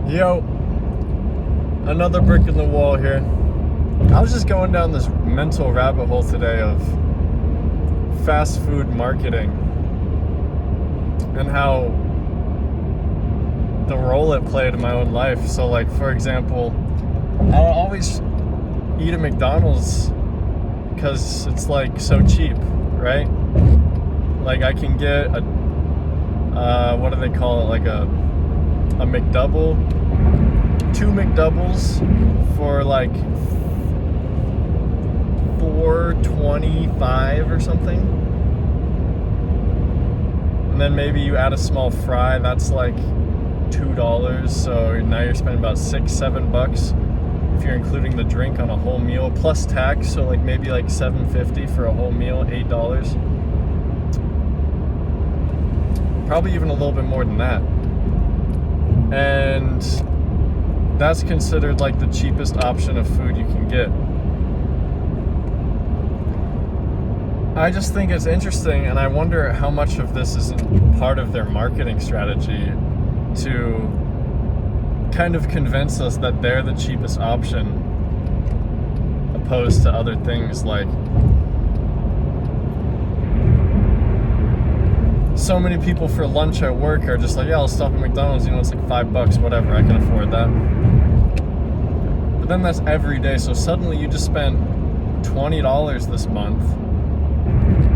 Yo, another brick in the wall here. I was just going down this mental rabbit hole today of fast food marketing and how the role it played in my own life. So, like, for example, I'll always eat at McDonald's because it's like so cheap, right? Like, I can get a what do they call it? Like a McDouble, 2 McDoubles for like $4.25 or something. And then maybe you add a small fry, that's like $2. So now you're spending about $6-7 if you're including the drink on a whole meal plus tax. So like maybe like $7.50 for a whole meal, $8. Probably even a little bit more than that. And that's considered like the cheapest option of food you can get. I just think it's interesting, and I wonder how much of this isn't part of their marketing strategy to kind of convince us that they're the cheapest option opposed to other things. Like, so many people for lunch at work are just like, yeah, I'll stop at McDonald's, it's like $5, whatever, I can afford that. But then that's every day, so suddenly you just spent $20 this month.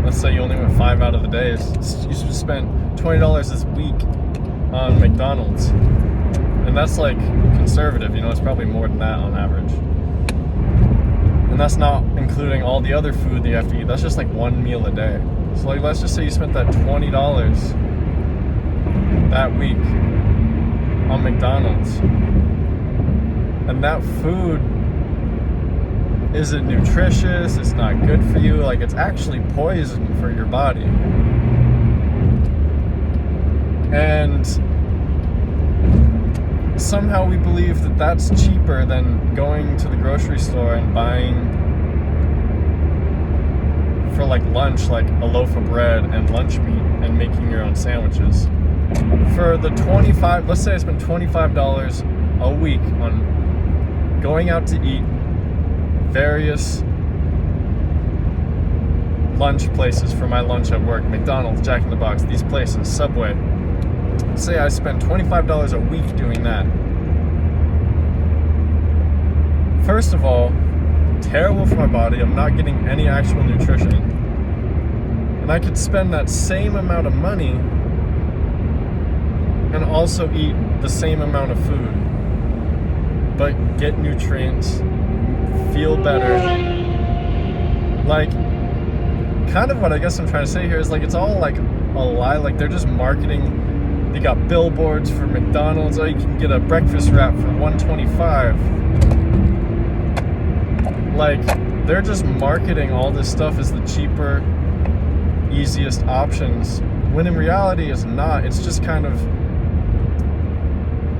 Let's say you only went 5 out of the days. You just spent $20 this week on McDonald's. And that's like conservative, it's probably more than that on average. And that's not including all the other food that you have to eat. That's just like one meal a day. So like, let's just say you spent that $20 that week on McDonald's. And that food isn't nutritious, it's not good for you, like it's actually poison for your body. And somehow we believe that that's cheaper than going to the grocery store and buying for like lunch, like a loaf of bread and lunch meat and making your own sandwiches. For the let's say I spent $25 a week on going out to eat various lunch places for my lunch at work, McDonald's, Jack in the Box, these places, Subway. Say I spend $25 a week doing that. First of all, terrible for my body. I'm not getting any actual nutrition. And I could spend that same amount of money and also eat the same amount of food, but get nutrients, feel better. Like, kind of what I guess I'm trying to say here is like, it's all like a lie. Like, they're just marketing. They got billboards for McDonald's. Oh, you can get a breakfast wrap for $1.25. Like, they're just marketing all this stuff as the cheaper, easiest options, when in reality it's not. It's just kind of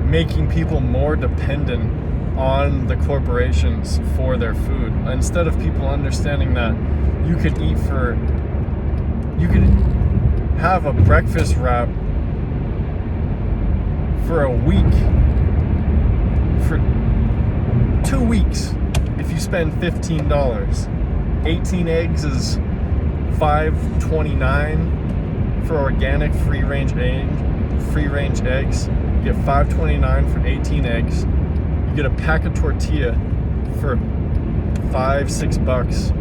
making people more dependent on the corporations for their food, instead of people understanding that you could have a breakfast wrap for a week, for 2 weeks, if you spend $15. 18 eggs is $5.29 for organic free-range eggs. You get $5.29 for 18 eggs. You get a pack of tortilla for $5-6.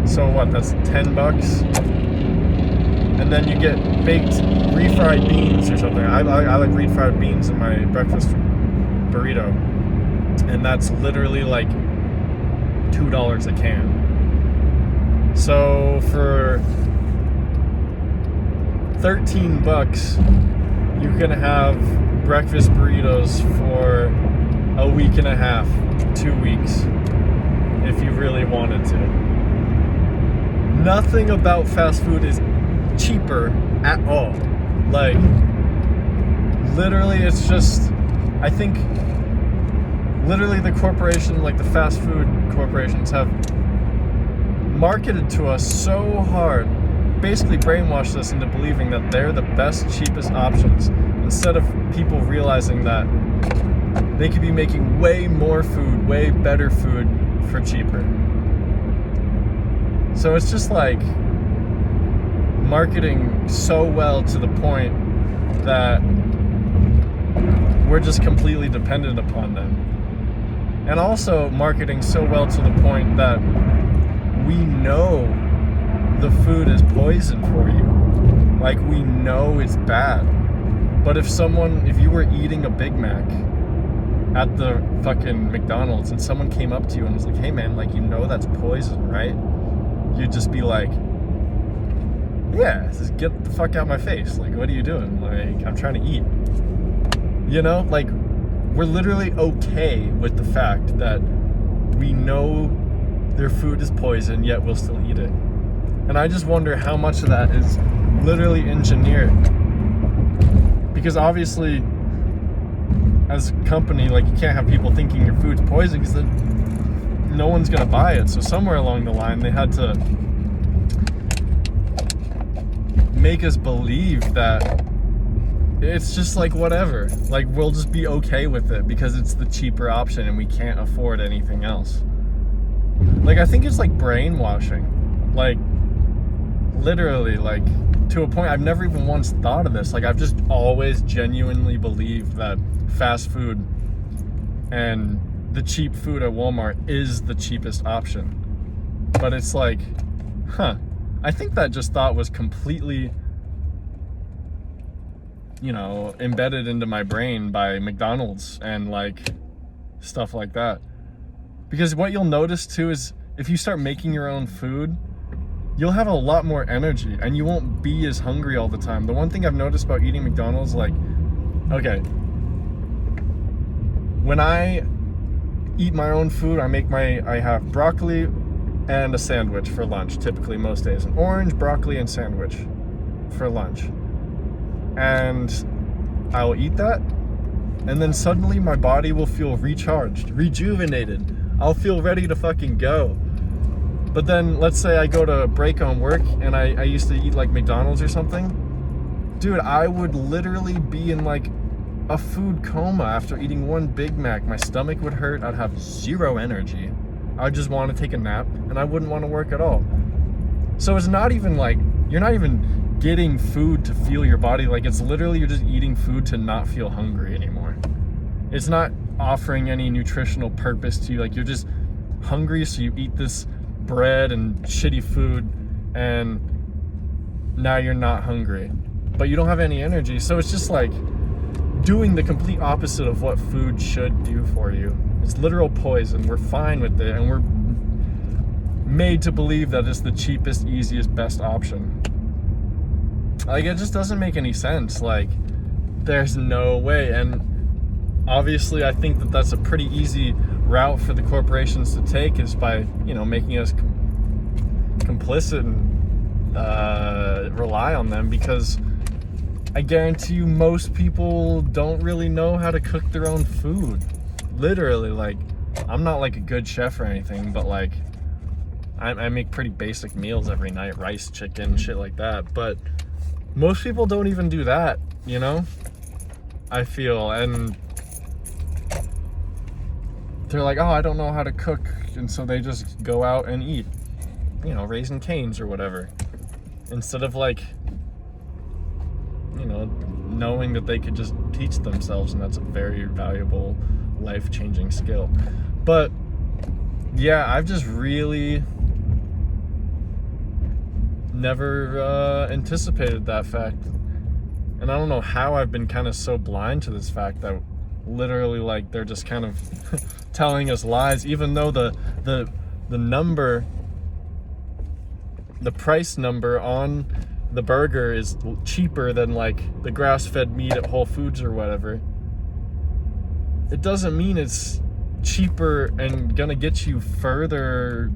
So what? That's $10. And then you get baked refried beans or something. I like refried beans in my breakfast burrito, and that's literally like $2 a can. So for $13, you can have breakfast burritos for a week and a half, 2 weeks, if you really wanted to. Nothing about fast food is cheaper at all. Like, literally, it's just, I think, literally the corporation, like the fast food corporations, have marketed to us so hard, basically brainwashed us into believing that they're the best, cheapest options. And instead of people realizing that they could be making way more food, way better food for cheaper. So it's just like marketing so well to the point that we're just completely dependent upon them. And also marketing so well to the point that we know the food is poison for you. Like, we know it's bad. But if you were eating a Big Mac at the fucking McDonald's and someone came up to you and was like, hey man, like, you know that's poison, right? You'd just be like, yeah, just get the fuck out of my face. Like, what are you doing? Like, I'm trying to eat. You know, like, we're literally okay with the fact that we know their food is poison, yet we'll still eat it. And I just wonder how much of that is literally engineered. Because obviously, as a company, like, you can't have people thinking your food's poison because then no one's gonna buy it. So somewhere along the line, they had to make us believe that it's just like whatever. Like, we'll just be okay with it because it's the cheaper option and we can't afford anything else. Like, I think it's like brainwashing. Like, literally, like, to a point I've never even once thought of this. Like, I've just always genuinely believed that fast food and the cheap food at Walmart is the cheapest option. But it's like, I think that just thought was completely, you know, embedded into my brain by McDonald's and like stuff like that. Because what you'll notice too is if you start making your own food, you'll have a lot more energy and you won't be as hungry all the time. The one thing I've noticed about eating McDonald's, like, okay, when I eat my own food, I have broccoli and a sandwich for lunch, typically most days. An orange, broccoli, and sandwich for lunch. And I'll eat that, and then suddenly my body will feel recharged, rejuvenated. I'll feel ready to fucking go. But then, let's say I go to break on work, and I used to eat like McDonald's or something. Dude, I would literally be in like a food coma after eating one Big Mac. My stomach would hurt, I'd have zero energy. I'd just want to take a nap, and I wouldn't want to work at all. So it's not even like, you're not even getting food to fuel your body. Like, it's literally, you're just eating food to not feel hungry anymore. It's not offering any nutritional purpose to you. Like, you're just hungry, so you eat this bread and shitty food, and now you're not hungry, but you don't have any energy. So it's just like doing the complete opposite of what food should do for you. It's literal poison. We're fine with it, and we're made to believe that it's the cheapest, easiest, best option. Like, it just doesn't make any sense. Like, there's no way. And obviously, I think that that's a pretty easy route for the corporations to take, is by, you know, making us complicit and rely on them, because I guarantee you most people don't really know how to cook their own food. Literally, like, I'm not like a good chef or anything, but like, I make pretty basic meals every night, rice, chicken, shit like that. But most people don't even do that, you know? I feel, and they're like, oh, I don't know how to cook, and so they just go out and eat, you know, Raising Cane's or whatever, instead of like, you know, knowing that they could just teach themselves, and that's a very valuable, life-changing skill. But yeah, I've just really never anticipated that fact, and I don't know how I've been kind of so blind to this fact that literally, like, they're just kind of telling us lies, even though the number, the price number on the burger is cheaper than like the grass-fed meat at Whole Foods or whatever. It doesn't mean it's cheaper and gonna get you further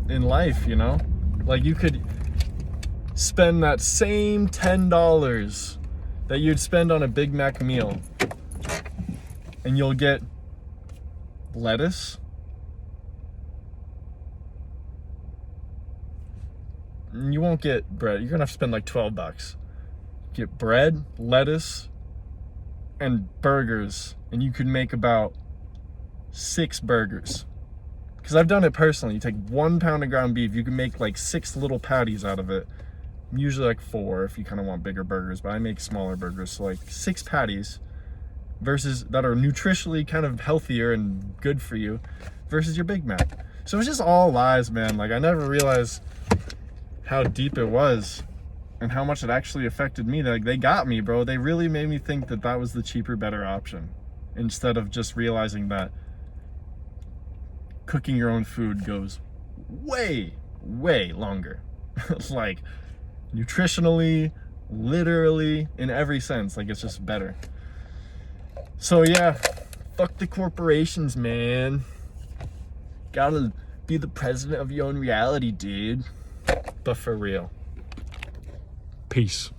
in life, you know? Like, you could spend that same $10 that you'd spend on a Big Mac meal, and you'll get lettuce, and you won't get bread. You're gonna have to spend like $12. Get bread, lettuce, and burgers, and you could make about 6 burgers. Because I've done it personally. You take 1 pound of ground beef, you can make like 6 little patties out of it. Usually like 4 if you kind of want bigger burgers, but I make smaller burgers, so like 6 patties versus that are nutritionally kind of healthier and good for you versus your Big Mac. So it's just all lies, man. Like, I never realized how deep it was and how much it actually affected me. Like, they got me, bro. They really made me think that that was the cheaper, better option, instead of just realizing that cooking your own food goes way, way longer. Like, nutritionally, literally, in every sense. Like, it's just better. So yeah, fuck the corporations, man. Gotta be the president of your own reality, dude. But for real. Peace.